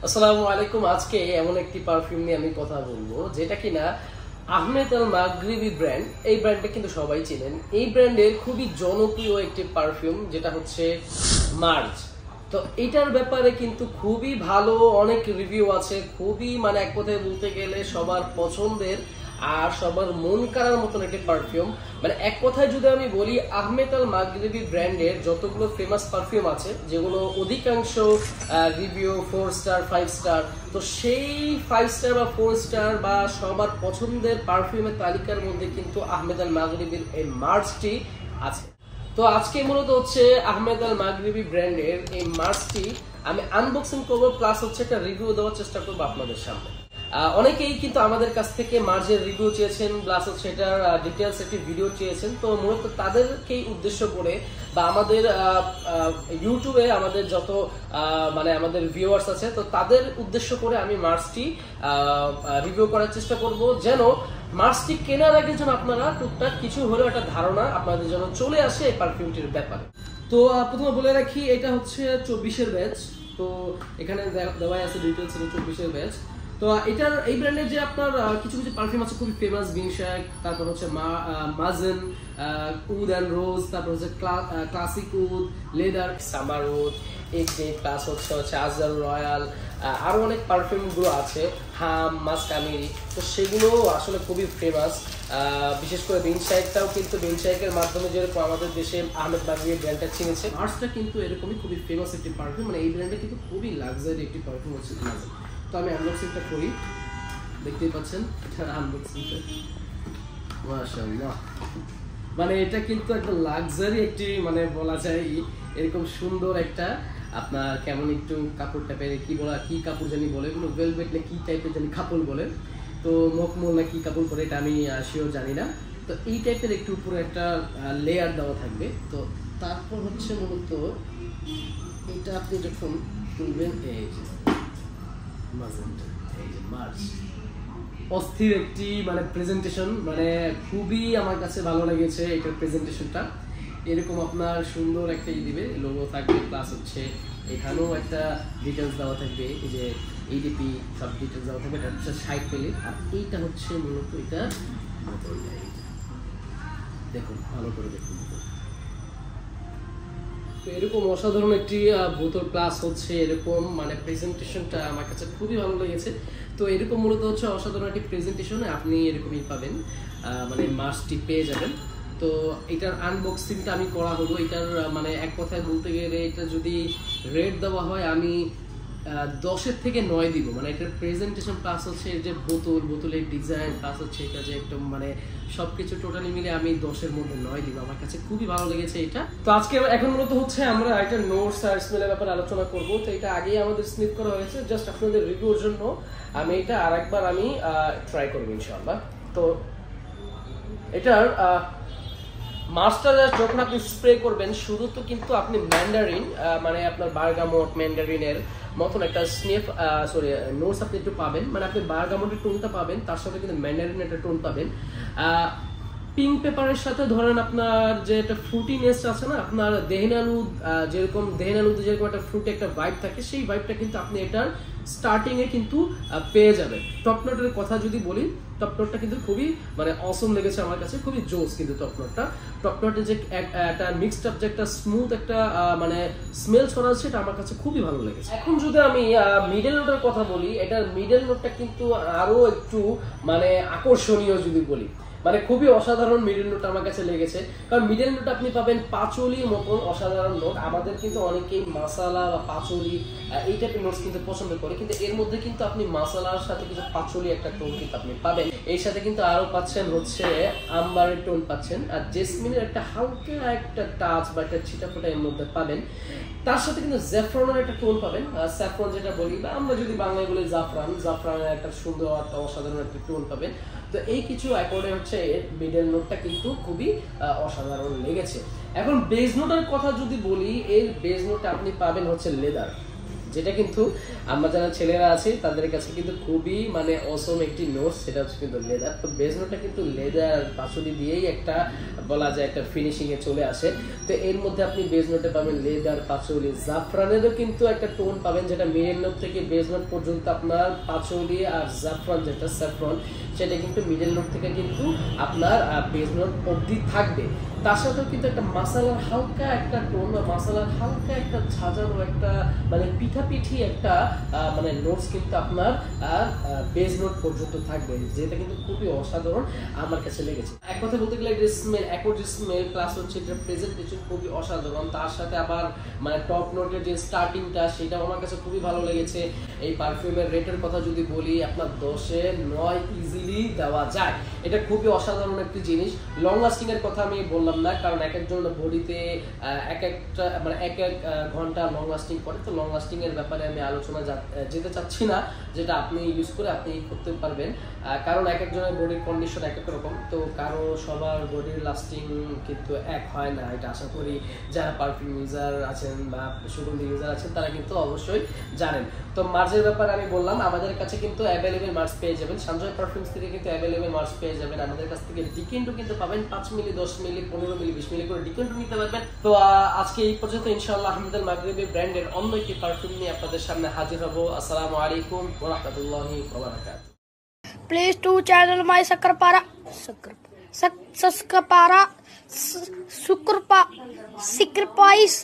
আসসালামু আলাইকুম। আজকে এমন একটি পারফিউম নিয়ে আমি কথা বলবো যেটা কিনা আহমেদ আল মাগরিবি ব্র্যান্ড। এই ব্র্যান্ডটা কিন্তু সবাই চেনেন। এই ব্র্যান্ডের খুবই জনপ্রিয় একটি পারফিউম যেটা হচ্ছে মার্জ। তো এটার ব্যাপারে কিন্তু খুবই ভালো অনেক রিভিউ আছে, খুবই মানে এক কথায় বলতে গেলে সবার পছন্দের আর সবার মন কাড়ার মতন একটি পারফিউম। মানে এক কথায় যদি আমি বলি, আহমেদ আল মাগরিবি ব্র্যান্ডের যতগুলো ফেমাস পারফিউম আছে যেগুলো অধিকাংশ রিভিউ 4 স্টার 5 স্টার, তো সেই 5 স্টার বা 4 স্টার বা সবার পছন্দের পারফিউমের তালিকার মধ্যে কিন্তু আহমেদ আল মাগরিবির এই মার্জটি আছে। তো আজকে মূলত হচ্ছে আহমেদ আল মাগরিবি ব্র্যান্ডের এই মার্জটি আমি আনবক্সিং করবো, প্লাস হচ্ছে একটা রিভিউ দেওয়ার চেষ্টা করবো আপনাদের সামনে। অনেকেই কিন্তু আমাদের কাছ থেকে মার্জের রিভিউ চেয়েছেন, প্লাস হচ্ছে এটার ডিটেলস একটি ভিডিও চেয়েছেন। তো মূলত তাদেরকেই উদ্দেশ্য করে বা আমাদের ইউটিউবে আমাদের যত মানে আমাদের ভিউয়ার্স আছে, তো তাদের উদ্দেশ্য করে আমি মার্জটি রিভিউ করার চেষ্টা করব, যেন মার্জটি কেনার আগে যেন আপনারা টুকটাক কিছু হলেও একটা ধারণা আপনাদের জন্য চলে আসে এই পারফিউমটির ব্যাপারে। তো প্রথমে বলে রাখি, এটা হচ্ছে 24-এর ব্যাচ। তো এখানে দেওয়া আছে ডিটেলস 24-এর ব্যাচ। তো এটার এই ব্র্যান্ডের যে আপনার কিছু কিছু পারফিউম আছে খুবই ফেমাস, বিনশাক, তারপর হচ্ছে মাজন, উড অ্যান্ড রোজ, তারপর হচ্ছে classic wood, leather, summer wood, plus হচ্ছে আজরাল রয়্যাল, আরো অনেক পারফিউম গুলো আছে, হাম, মাসকামিরি। তো সেগুলো আসলে খুবই ফেমাস। বিশেষ করে বিনশাকটাও কিন্তু বিনশাকের মাধ্যমে যেরকম আমাদের দেশে আহমেদ মাগরিবি ব্র্যান্ডটা চিনেছে, মার্জটা কিন্তু এরকমই খুবই ফেমাস একটি পারফিউম। মানে এই ব্র্যান্ডটা কিন্তু খুবই লাক্সারি একটি পারফিউম হচ্ছে মাজন। তো আমি আনবক্সিংটা করি, দেখতেই পাচ্ছেন এটার আনবক্সিংটা। মাশাআল্লাহ, মানে এটা কিন্তু একটা লাক্সারি একটি, মানে বলা যায় এরকম সুন্দর একটা আপনার কেমন একটু কাপড় টাইপের, কি কাপড় জানি বলে, কোনো ভেলভেট না কি টাইপের জানি কাপড় বলে, তো মখমল না কি কাপড় পরে এটা আমি শিওর জানি না। তো এই টাইপের একটু উপরে একটা লেয়ার দেওয়া থাকবে। তো তারপর হচ্ছে মূলত এটা আপনি যখন খুলবেন, এই যে মার্জ, অস্থির একটি মানে প্রেজেন্টেশন, মানে খুবই আমার কাছে ভালো লেগেছে এটার প্রেজেন্টেশনটা। এরকম আপনার সুন্দর একটা দিবে, লোগো থাকবে, প্লাস হচ্ছে এখানেও একটা ডিটেলস দেওয়া থাকবে, এই যে এইডিপি সব ডিটেলস দেওয়া থাকবে। এটা হচ্ছে 60 মিলি, আর এইটা হচ্ছে মূলত এটা দেখুন, ভালো করে দেখুন। তো এরকম অসাধারণ একটি বোতল, প্লাস হচ্ছে এরকম মানে প্রেজেন্টেশনটা আমার কাছে খুবই ভালো লেগেছে। তো এরকম মূলত হচ্ছে অসাধারণ একটি প্রেজেন্টেশনে আপনি এরকমই পাবেন, মানে মার্জটি পেয়ে যাবেন। তো এটার আনবক্সিংটা আমি করা হলো। এটার মানে এক কথায় বলতে গেলে এটা যদি রেট দেওয়া হয়, আমি 10-এর থেকে 9 দিব। মানে এটার প্রেজেন্টেশন, প্লাস হচ্ছে এর যে বোতলের ডিজাইন, প্লাস হচ্ছে এটা যে একদম মানে সবকিছু টোটালি মিলে আমি 10-এর মধ্যে 9 দিব। আমার কাছে খুবই ভালো লেগেছে এটা। তো আজকে এখন মূলত হচ্ছে আমরা একটা নোটস আর স্মেলের ব্যাপারে আলোচনা করব। তো এটা আগেই আমাদের স্নিফ করা হয়েছে, জাস্ট আপনাদের রিভিউর জন্য আমি এটা আরেকবার আমি ট্রাই করব ইনশাআল্লাহ। তো এটার মাস্টার যখন আপনি স্প্রে করবেন, শুরু তো কিন্তু আপনি ম্যান্ডারিন মানে আপনার বার্গামট ম্যান্ডারিনের মতন একটা নোটস আপনি একটু পাবেন। মানে আপনি বার্গামটের টোনটা পাবেন, তার সাথে কিন্তু ম্যান্ডারিন একটা টোন পাবেন। পিঙ্ক পেপারের সাথে ধরেন আপনার যে একটা ফ্রুটিনেস আছে না, আপনার দেহিনালুদ যেরকম একটা ফ্রুটি একটা ভাইব থাকে, সেই ভাইবটা কিন্তু আপনি এটার স্টার্টিং এ কিন্তু পেয়ে যাবেন। টপ নোটের কথা যদি বলি, টপ নোটটা কিন্তু খুবই মানে অসম লেগেছে আমার কাছে, খুবই জোস কিন্তু টপ নোটের যে একটা মিক্সড আপ যে একটা স্মুথ একটা মানে স্মেল ছড়াচ্ছে, এটা আমার কাছে খুবই ভালো লেগেছে। এখন যদি আমি মিডল নোটের কথা বলি, এটার মিডল নোটটা কিন্তু আরো একটু মানে আকর্ষণীয় যদি বলি, মানে খুবই অসাধারণ মিডল নোট আমার কাছে লেগেছে। কারণ মিডল নোট আপনি পাবেন পাচলির মতন অসাধারণ নোট। আমাদের কিন্তু অনেকেই মাসালা বা পাচলি এই টাইপের নোটস কিন্তু পছন্দ করে, কিন্তু এর মধ্যে কিন্তু আপনি মাসালার সাথে কিছু পাচলি একটা টোন কিন্তু আপনি পাবেন। এর সাথে কিন্তু আরো পাচ্ছেন হচ্ছে আম্বারের টোন পাচ্ছেন, আর জেসমিনের একটা হালকা একটা টাচ বা একটা ছিটাফোটা এর মধ্যে পাবেন। তার সাথে কিন্তু জ্যাফরানের একটা টোন পাবেন, স্যাফরন যেটা বলি, বা আমরা যদি বাংলায় বলি জাফরানের একটা সুন্দর একটা অসাধারণ একটা টোন পাবেন। তো এই কিছু অ্যাকর্ডে হচ্ছে এর মিডল নোটটা কিন্তু খুবই অসাধারণ লেগেছে। এখন বেজ নোটের কথা যদি বলি, এর বেজ নোটটা আপনি পাবেন হচ্ছে লেদার, যেটা কিন্তু আমরা যারা ছেলেরা আছি তাদের কাছে কিন্তু খুবই মানে অসম একটি নোটস, সেটা হচ্ছে কিন্তু লেদার। তো বেজ নোটটা কিন্তু লেদার পাঁচুলি দিয়েই একটা বলা যায় একটা ফিনিশিং এ চলে আসে। তো এর মধ্যে আপনি বেজ নোটে পাবেন লেদার, পাঁচুলি, জাফরানেরও কিন্তু একটা টোন পাবেন, যেটা মিডল নোট থেকে বেজ নোট পর্যন্ত আপনার পাঁচুলি আর জাফরান যেটা স্যাফরন, সেটা কিন্তু মিডল নোট থেকে কিন্তু আপনার বেজ নোট অবধি থাকবে। তার সাথেও কিন্তু একটা মাসালার হালকা একটা টোন বা মাসালার হালকা একটা ঝাঁঝালো একটা মানে পিঠাপিঠি একটা মানে নোটস কিন্তু আপনার বেজ নোট পর্যন্ত থাকবে, যেটা কিন্তু খুবই অসাধারণ আমার কাছে লেগেছে। এক কথা বলতে গেলে এটা স্মেল, একটি স্মেল প্লাস হচ্ছে এটা প্রেজেন্টেশন খুবই অসাধারণ। তার সাথে আবার মানে টপ নোটের যে স্টার্টিংটা সেটাও আমার কাছে খুবই ভালো লেগেছে। এই পারফিউমের রেটের কথা যদি বলি, আপনার 10-এ 9 ইজিলি দেওয়া যায়। এটা খুবই অসাধারণ একটি জিনিস। লং লাস্টিং এর কথা আমি বললাম না, কারণ এক একজন বডিতে এক একটা মানে এক ঘন্টা লং লাস্টিং করে। তো লং লাস্টিং এর ব্যাপারে আমি আলোচনা যেতে চাচ্ছি না, যেটা আপনি ইউজ করে আপনি করতে পারবেন, কারণ এক একজনের বডির কন্ডিশন এক এক রকম। তো কারো সবার বডির লাস্টিং কিন্তু এক হয় না, এটা আশা করি যারা পারফিউম ইউজার আছেন বা সুগন্ধি ইউজার আছেন তারা কিন্তু অবশ্যই জানেন। তো মার্চের ব্যাপারে আমি বললাম, আমাদের কাছে কিন্তু অ্যাভেলেবেল মার্চ পেয়ে যাবেন, সঞ্জয় পারফিউমস থেকে কিন্তু অ্যাভেলেবেল মার্চ পেয়ে যাবেন। আমাদের কাছ থেকে ডিকেন্ডও কিন্তু পাবেন, 5 মিলি, 10 মিলি, 15 মিলি, 20 মিলি করে ডিকেন্ডও নিতে পারবেন। তো আজকে এই পর্যন্ত। ইনশাআল্লাহ আহমেদ আল মাগরিবি ব্র্যান্ডের অন্য একটি পারফিউম নিয়ে আপনাদের সামনে হাজির হব। আসসালামু আলাইকুম ওয়া রাহমাতুল্লাহি ওয়া বারাকাতুহু। Please to channel my Sakrapara Sakrapara Sukrapa Sacrifice